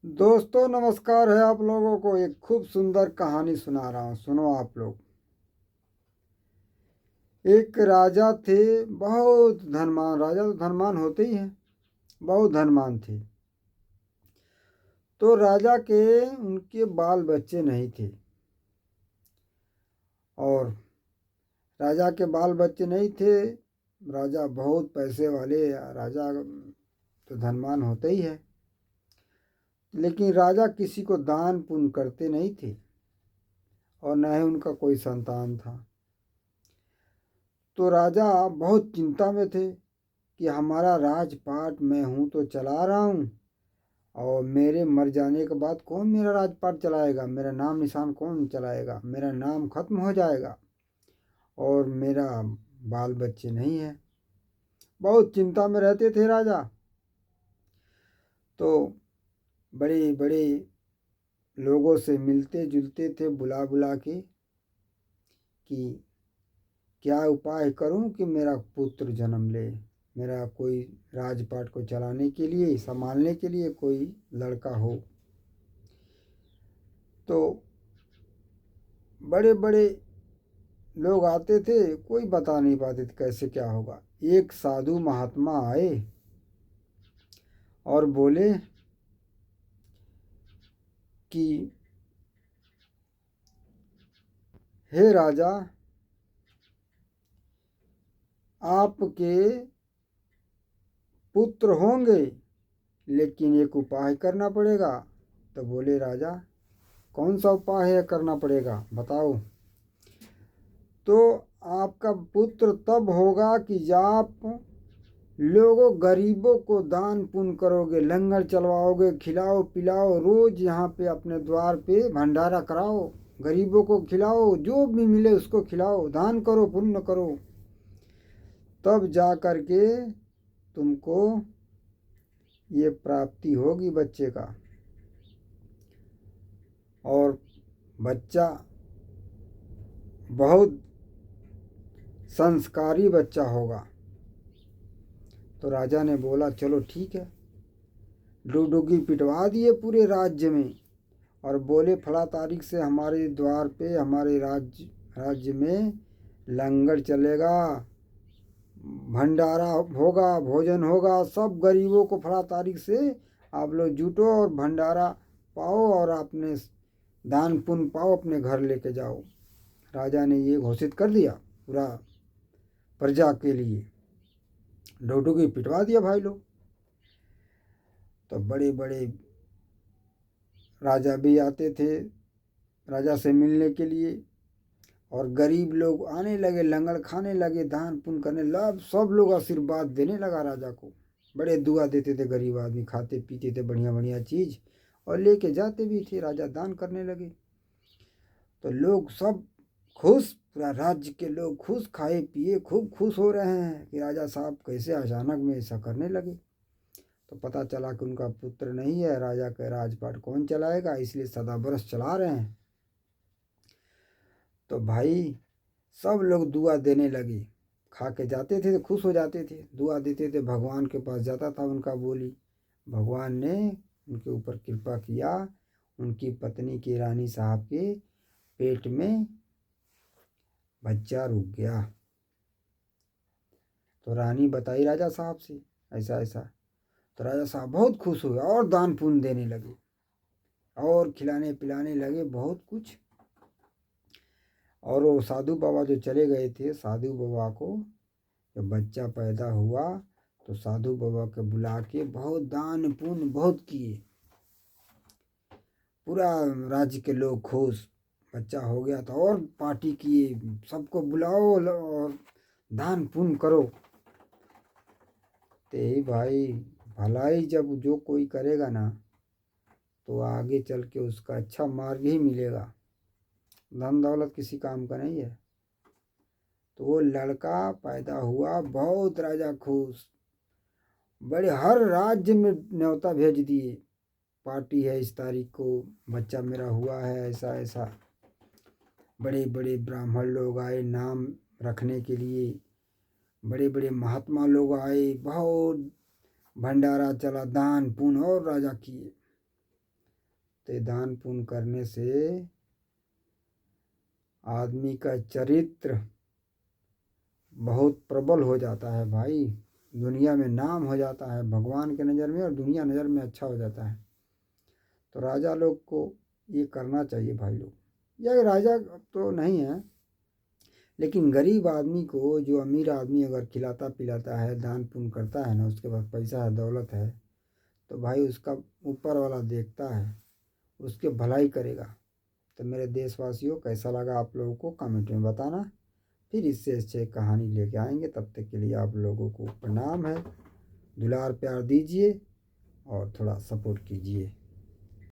दोस्तों नमस्कार है आप लोगों को। एक खूब सुंदर कहानी सुना रहा हूँ, सुनो आप लोग। एक राजा थे, बहुत धनवान। राजा तो धनवान होते ही हैं, बहुत धनवान थे। तो राजा के उनके बाल बच्चे नहीं थे, और राजा के बाल बच्चे नहीं थे। राजा बहुत पैसे वाले, राजा तो धनवान होते ही है, लेकिन राजा किसी को दान पुण्य करते नहीं थे, और न ही उनका कोई संतान था। तो राजा बहुत चिंता में थे कि हमारा राजपाट मैं हूँ तो चला रहा हूँ, और मेरे मर जाने के बाद कौन मेरा राजपाट चलाएगा, मेरा नाम निशान कौन चलाएगा, मेरा नाम खत्म हो जाएगा, और मेरा बाल बच्चे नहीं है। बहुत चिंता में रहते थे राजा। तो बड़े बड़े लोगों से मिलते जुलते थे, बुला बुला के कि क्या उपाय करूं कि मेरा पुत्र जन्म ले, मेरा कोई राजपाट को चलाने के लिए, संभालने के लिए कोई लड़का हो। तो बड़े बड़े लोग आते थे, कोई बता नहीं पाते थे कैसे क्या होगा। एक साधु महात्मा आए और बोले कि हे राजा, आपके पुत्र होंगे, लेकिन एक उपाय करना पड़ेगा। तो बोले राजा, कौन सा उपाय है करना पड़ेगा, बताओ। तो आपका पुत्र तब होगा कि आप लोगों गरीबों को दान पुण्य करोगे, लंगर चलवाओगे, खिलाओ पिलाओ, रोज यहाँ पे अपने द्वार पे भंडारा कराओ, गरीबों को खिलाओ, जो भी मिले उसको खिलाओ, दान करो, पुण्य करो। तब जा कर के तुमको ये प्राप्ति होगी बच्चे का, और बच्चा बहुत संस्कारी बच्चा होगा। तो राजा ने बोला चलो ठीक है। डुगडुगी पिटवा दिए पूरे राज्य में, और बोले फला तारीख से हमारे द्वार पे, हमारे राज्य में लंगर चलेगा, भंडारा होगा, भोजन होगा, सब गरीबों को फला तारीख से आप लोग जुटो और भंडारा पाओ, और आपने दान पुण्य पाओ, अपने घर लेके जाओ। राजा ने ये घोषित कर दिया पूरा प्रजा के लिए। डुगडुगी पिटवा दिया भाई लोग। तो बड़े बड़े राजा भी आते थे राजा से मिलने के लिए, और गरीब लोग आने लगे, लंगर खाने लगे, दान पुण्य करने लग, सब लोग आशीर्वाद देने लगा राजा को। बड़े दुआ देते थे गरीब आदमी, खाते पीते थे बढ़िया बढ़िया चीज़, और लेके जाते भी थे। राजा दान करने लगे तो लोग सब खुश, पूरा राज्य के लोग खुश, खाए पिए खूब खुश हो रहे हैं कि राजा साहब कैसे अचानक में ऐसा करने लगे। तो पता चला कि उनका पुत्र नहीं है, राजा का राजपाट कौन चलाएगा, इसलिए सदा बरस चला रहे हैं। तो भाई सब लोग दुआ देने लगे, खा के जाते थे तो खुश हो जाते थे, दुआ देते थे, भगवान के पास जाता था उनका बोली। भगवान ने उनके ऊपर कृपा किया, उनकी पत्नी की रानी साहब के पेट में बच्चा रुक गया। तो रानी बताई राजा साहब से ऐसा ऐसा। तो राजा साहब बहुत खुश हुए और दान पुण्य देने लगे, और खिलाने पिलाने लगे बहुत कुछ। और वो साधु बाबा जो चले गए थे, साधु बाबा को जब बच्चा पैदा हुआ तो साधु बाबा के बुला के बहुत दान पुण्य बहुत किए। पूरा राज्य के लोग खुश, बच्चा हो गया तो और पार्टी किए, सबको बुलाओ और दान पुण्य करो। ते ही भाई, भलाई जब जो कोई करेगा ना, तो आगे चल के उसका अच्छा मार्ग ही मिलेगा, धन दौलत किसी काम का नहीं है। तो वो लड़का पैदा हुआ, बहुत राजा खुश, बड़े हर राज्य में न्योता भेज दिए, पार्टी है इस तारीख को, बच्चा मेरा हुआ है, ऐसा ऐसा। बड़े बड़े ब्राह्मण लोग आए नाम रखने के लिए, बड़े बड़े महात्मा लोग आए, बहुत भंडारा चला, दान पुण्य और राजा किए। तो दान पुण्य करने से आदमी का चरित्र बहुत प्रबल हो जाता है भाई, दुनिया में नाम हो जाता है भगवान के नज़र में और दुनिया नज़र में अच्छा हो जाता है। तो राजा लोग को ये करना चाहिए भाई लोग, या राजा तो नहीं है लेकिन गरीब आदमी को, जो अमीर आदमी अगर खिलाता पिलाता है, दान पुण्य करता है ना, उसके पास पैसा है, दौलत है, तो भाई उसका ऊपर वाला देखता है, उसके भलाई करेगा। तो मेरे देशवासियों, कैसा लगा आप लोगों को कमेंट में बताना। फिर इससे अच्छे कहानी लेके आएंगे, तब तक के लिए आप लोगों को प्रणाम है। दुलार प्यार दीजिए और थोड़ा सपोर्ट कीजिए।